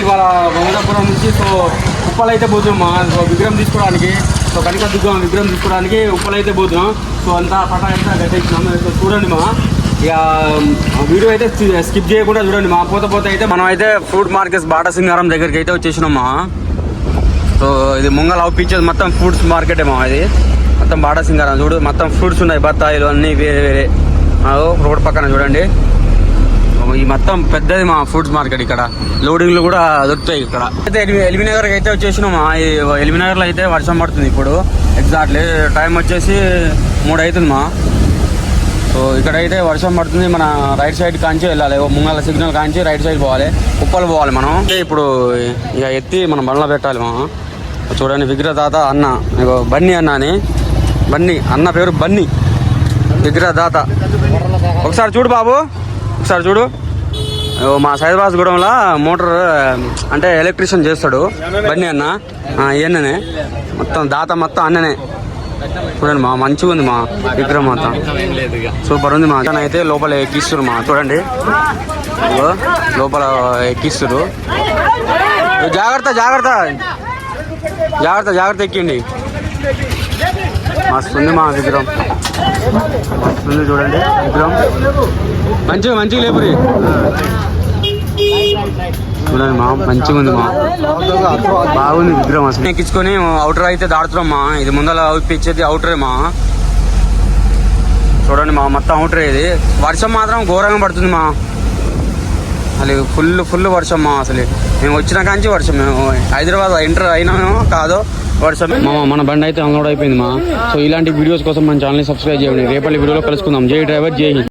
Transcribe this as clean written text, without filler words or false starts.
ఇవాళ మంగళపురం నుంచి సో ఉప్పల్ అయితే పోతున్నాం మా సో విగ్రహం తీసుకోవడానికి. సో కనిక దుర్గం విగ్రహం తీసుకోవడానికి ఉప్పల్ అయితే పోతున్నాం. సో అంతా పటాయితే కట్టేసినాం. సో చూడండి మా ఇక వీడియో అయితే స్కిప్ చేయకుండా చూడండి మా. పోతే అయితే మనం అయితే ఫ్రూట్ మార్కెట్ బాటా సింగారం దగ్గరికి అయితే వచ్చేసినాం మా. సో ఇది ముంగల్ అవుపించేది మొత్తం ఫ్రూట్స్ మార్కెట్ ఏమో. ఇది మొత్తం బాటా సింగారం చూడు, మొత్తం ఫ్రూట్స్ ఉన్నాయి, బత్తాయిలు అన్నీ వేరే వేరే. రోడ్ పక్కన చూడండి, ఈ మొత్తం పెద్దది మా ఫ్రూట్స్ మార్కెట్. ఇక్కడ లోడింగ్లు కూడా దొరుకుతాయి. ఇక్కడ అయితే ఎల్బీనగర్కి అయితే వచ్చేసినాం మా. ఈ ఎల్బీనగర్లో అయితే వర్షం పడుతుంది ఇప్పుడు. ఎగ్జాక్ట్లీ టైం వచ్చేసి 3 అవుతుంది మా. సో ఇక్కడైతే వర్షం పడుతుంది. మన రైట్ సైడ్ కాంచి వెళ్ళాలి, ముంగల సిగ్నల్ కాంచి రైట్ సైడ్ పోవాలి, ఉప్పలు పోవాలి మనం. ఇప్పుడు ఇక ఎత్తి మనం బండ్లో పెట్టాలి మా. చూడండి విగ్రహదాత అన్న, బన్నీ అన్న అని, బన్నీ అన్న పేరు బన్నీ, విగ్రహదాత. ఒకసారి చూడు బాబు, ఒకసారి చూడు. మా సైదాబాద్గూడెంలో మోటార్ అంటే ఎలక్ట్రీషియన్ చేస్తాడు బన్నీ అన్న. ఈయననే మొత్తం దాత, మొత్తం అన్ననే. చూడండి మా, మంచిగా ఉంది మా విగ్రహం మొత్తం, సూపర్ ఉంది మా. అయితే లోపల ఎక్కిస్తున్నారు మా, చూడండి లోపల ఎక్కిస్తున్నారు. జాగ్రత్త జాగ్రత్త జాగ్రత్త జాగ్రత్త ఎక్కిండి. మస్తుంది మా విగ్రహం, మస్తుంది చూడండి విగ్రహం. మంచిగా మంచిగా లేపురి చూడండి మా, మంచిగా ఉంది మా, బాగుంది విగ్రహం. అసలు ఎక్కించుకొని అవుటర్ అయితే దాడుతున్నాం మా. ఇది ముందర ఇప్పించేది అవుటరే మా. చూడండి మా, మొత్తం అవుటరే. ఇది వర్షం మాత్రం ఘోరంగా పడుతుంది మా. అసలు ఫుల్ వర్షం మా. అసలు మేము వచ్చిన కాంచి వర్షం. మేము హైదరాబాద్ ఎంటర్ అయినామేమో కాదో వర్షం. మన బండి అయితే అన్లోడ్ అయిపోయింది మా. సో ఇలాంటి వీడియోస్ కోసం మన ఛానల్ని సబ్స్క్రైబ్ చేయండి. రేపటి వీడియోలో కలుసుకుందాం. జై డ్రైవర్, జై హింద్.